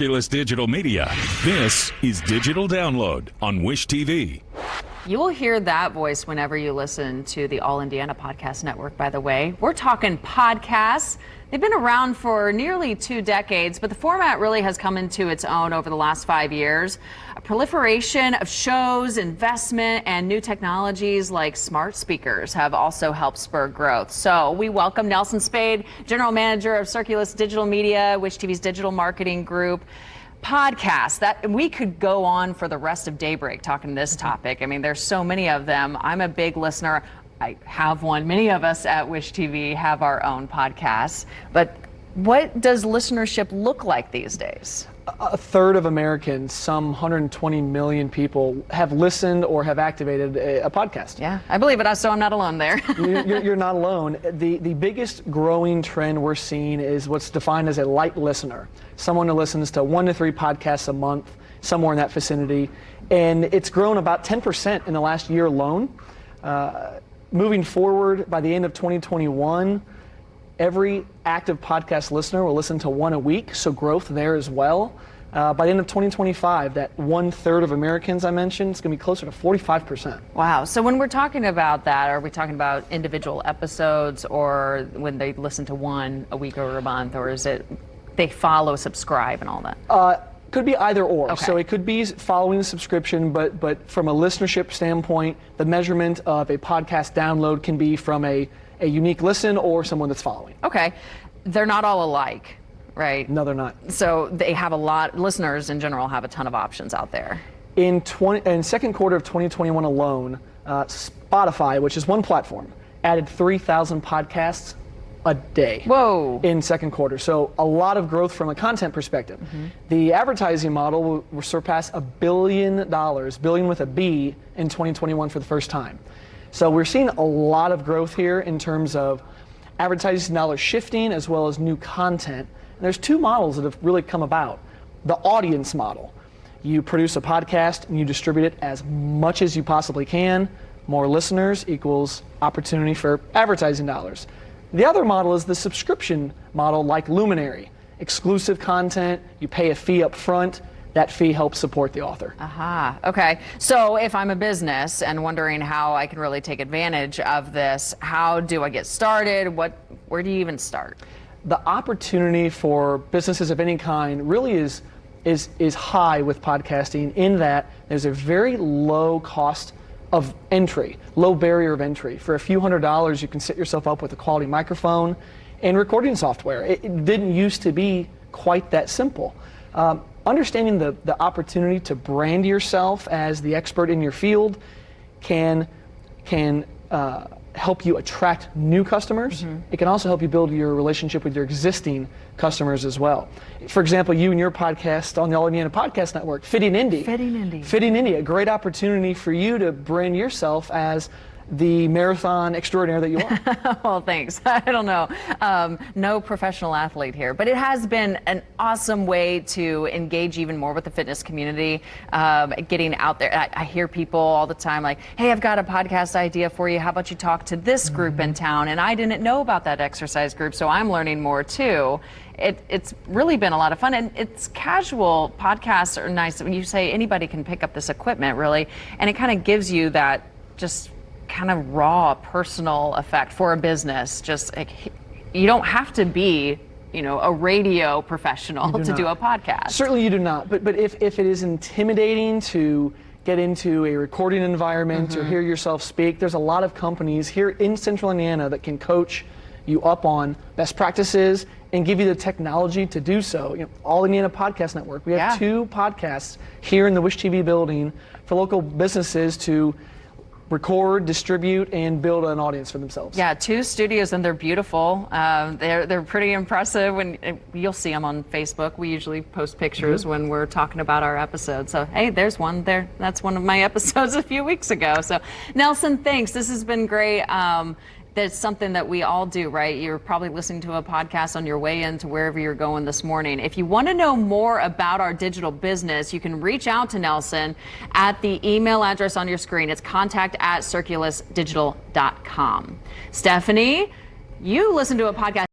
Circulus Digital Media. This is Digital Download on Wish TV. You will hear that voice whenever you listen to the All Indiana Podcast Network, by the way. We're talking podcasts. They've been around for nearly 2 decades, but the format really has come into its own over the last 5 years. A proliferation of shows, investment, and new technologies like smart speakers have also helped spur growth. So we welcome Nelson Spade, General Manager of Circulus Digital Media, Wish TV's digital marketing group. Podcasts, that we could go on for the rest of Daybreak talking this topic. I mean, there's so many of them. I'm a big listener. I have one. Many of us at Wish TV have our own podcasts. But what does listenership look like these days? A third of Americans, some 120 million people, have listened or have activated a podcast. Yeah, I believe it, so I'm not alone there. You're not alone. The biggest growing trend we're seeing is what's defined as a light listener, someone who listens to 1 to 3 podcasts a month, somewhere in that vicinity. And it's grown about 10% in the last year alone. Moving forward, by the end of 2021, every active podcast listener will listen to 1 a week, so growth there as well. By the end of 2025, that 1/3 of Americans I mentioned, it's going to be closer to 45%. Wow. So when we're talking about that, are we talking about individual episodes, or when they listen to 1 a week or a month, or is it they follow, subscribe, and all that? Could be either or. Okay. So it could be following the subscription, but from a listenership standpoint, the measurement of a podcast download can be from a unique listen or someone that's following. Okay. They're not all alike, right? No, they're not. So they have a lot, listeners in general have a ton of options out there. In second quarter of 2021 alone, Spotify, which is one platform, added 3,000 podcasts a day. Whoa. In second quarter. So a lot of growth from a content perspective. Mm-hmm. The advertising model will surpass $1 billion, billion with a B, in 2021 for the first time. So we're seeing a lot of growth here in terms of advertising dollars shifting as well as new content. And there's 2 models that have really come about. The audience model. You produce a podcast and you distribute it as much as you possibly can. More listeners equals opportunity for advertising dollars. The other model is the subscription model, like Luminary. Exclusive content, you pay a fee up front. That fee helps support the author. Aha, okay. So if I'm a business and wondering how I can really take advantage of this, how do I get started? Where do you even start? The opportunity for businesses of any kind really is high with podcasting, in that there's a very low cost of entry, low barrier of entry. For a few $100s, you can set yourself up with a quality microphone and recording software. It didn't used to be quite that simple. Understanding the opportunity to brand yourself as the expert in your field can help you attract new customers. Mm-hmm. It can also help you build your relationship with your existing customers as well. For example, you and your podcast on the All Indiana Podcast Network, Fitting Indie. Fitting Indie, a great opportunity for you to brand yourself as the marathon extraordinaire that you are. Well, thanks. I don't know. No professional athlete here, but it has been an awesome way to engage even more with the fitness community, getting out there. I hear people all the time like, hey, I've got a podcast idea for you. How about you talk to this group in town? And I didn't know about that exercise group, so I'm learning more too. It's really been a lot of fun, and it's casual. Podcasts are nice. When you say anybody can pick up this equipment, really, and it kind of gives you that just kind of raw personal effect for a business. Just like, you don't have to be, a radio professional to do a podcast. Certainly you do not. But if it is intimidating to get into a recording environment or hear yourself speak, there's a lot of companies here in Central Indiana that can coach you up on best practices and give you the technology to do so. All Indiana Podcast Network. We have 2 podcasts here in the Wish TV building for local businesses to record, distribute, and build an audience for themselves. Yeah, 2 studios, and they're beautiful. They're pretty impressive. When you'll see them on Facebook, we usually post pictures when we're talking about our episodes. So hey, there's one there. That's one of my episodes a few weeks ago. So Nelson, thanks. This has been great. That's something that we all do, right? You're probably listening to a podcast on your way into wherever you're going this morning. If you want to know more about our digital business, you can reach out to Nelson at the email address on your screen. It's contact@circulusdigital.com. Stephanie, you listen to a podcast